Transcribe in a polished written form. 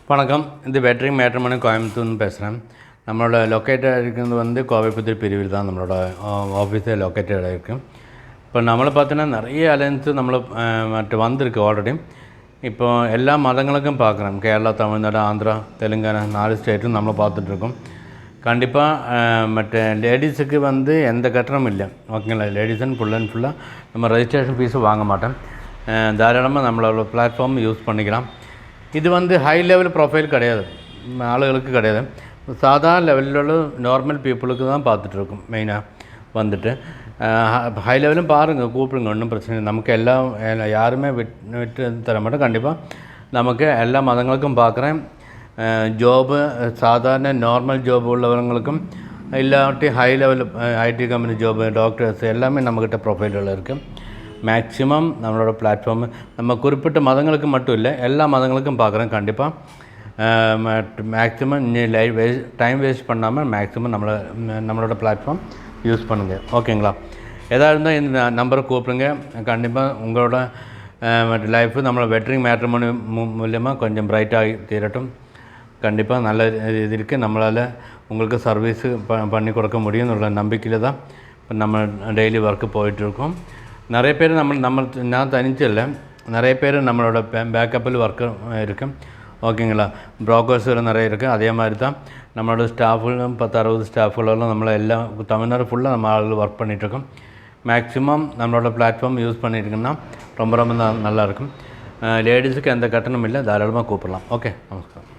வணக்கம். இந்த வெட்ரிங் மேட்ரிமோனி கோயம்புத்தூர்னு பேசுகிறேன். நம்மளோட லொக்கேட்டட் இருக்கிறது வந்து கோவைப்புத்தூர் பிரிவில் தான் நம்மளோட ஆஃபீஸே லொக்கேட்டட் இருக்குது. இப்போ நம்மளை பார்த்தீங்கன்னா நிறைய அலையன்ஸு நம்மளை மற்ற வந்திருக்கு ஆல்ரெடி. இப்போ எல்லா மதங்களுக்கும் பார்க்குறோம். கேரளா, தமிழ்நாடு, ஆந்திரா, தெலுங்கானா 4 ஸ்டேட்டும் நம்மளை பார்த்துட்ருக்கோம். கண்டிப்பாக மற்ற லேடிஸுக்கு வந்து எந்த கட்டணமும் இல்லை. ஓகேங்களா? லேடிஸுன்னு ஃபுல்லாக நம்ம ரெஜிஸ்ட்ரேஷன் ஃபீஸும் வாங்க மாட்டோம். தாராளமாக நம்மளோட பிளாட்ஃபார்ம் யூஸ் பண்ணிக்கலாம். இது வந்து ஹை லெவல் ப்ரொஃபைல் கிடையாது, ஆளுகளுக்கு கிடையாது. சாதாரண லெவலில் நார்மல் பீப்புளுக்கு தான் பார்த்துட்ருக்கோம். மெயினாக வந்துட்டு ஹை லெவலும் பாருங்கள், கூப்பிடுங்க, ஒன்றும் பிரச்சனை இல்லை. நமக்கு எல்லாம் யாருமே விட்டு தர மாட்டோம். கண்டிப்பாக நமக்கு எல்லா மதங்களுக்கும் பார்க்குறேன். ஜோபு சாதாரண நார்மல் ஜோப் உள்ளவங்களுக்கும் இல்லாட்டி high level IT company job, doctors எல்லாமே நம்மக்கிட்ட ப்ரொஃபைல்கள் இருக்குது. மேக்ஸிமம் நம்மளோட பிளாட்ஃபார்ம் நம்ம குறிப்பிட்ட மதங்களுக்கு மட்டும் இல்லை, எல்லா மதங்களுக்கும் பார்க்குறேன். கண்டிப்பாக மேக்ஸிமம் டைம் வேஸ்ட் பண்ணாமல் மேக்ஸிமம் நம்மளோட பிளாட்ஃபார்ம் யூஸ் பண்ணுங்கள். ஓகேங்களா? எதாக இருந்தால் இந்த நம்பரை கூப்பிடுங்க. கண்டிப்பாக உங்களோட லைஃப்பு நம்மளோட வெட்ரிங் மேட்ரிமோனி மூலியமாக கொஞ்சம் பிரைட்டாகி தீரட்டும். கண்டிப்பாக நல்ல இது இருக்குது. நம்மளால் உங்களுக்கு சர்வீஸு பண்ணி கொடுக்க முடியும்னு நம்பிக்கையில் தான் இப்போ நம்ம டெய்லி ஒர்க்கு போயிட்டுருக்கோம். நிறைய பேர் நான் தனிச்சில்லை, நிறைய பேர் நம்மளோட பேக்கப்பில் ஒர்க்கு இருக்குது. ஓகேங்களா? ப்ரோக்கர்ஸுகள் நிறைய இருக்குது. அதே மாதிரி தான் நம்மளோட ஸ்டாஃபுகளும் 10-60 ஸ்டாஃபுகளெல்லாம் நம்மளை எல்லாம் தமிழ்நாடு ஃபுல்லாக நம்ம ஆளுகள் ஒர்க் பண்ணிகிட்ருக்கோம். மேக்ஸிமம் நம்மளோட பிளாட்ஃபார்ம் யூஸ் பண்ணியிருக்குன்னா ரொம்ப நல்லாயிருக்கும். லேடிஸுக்கு எந்த கட்டணமும் இல்லை, தாராளமாக கூப்பிடலாம். ஓகே, நமஸ்காரம்.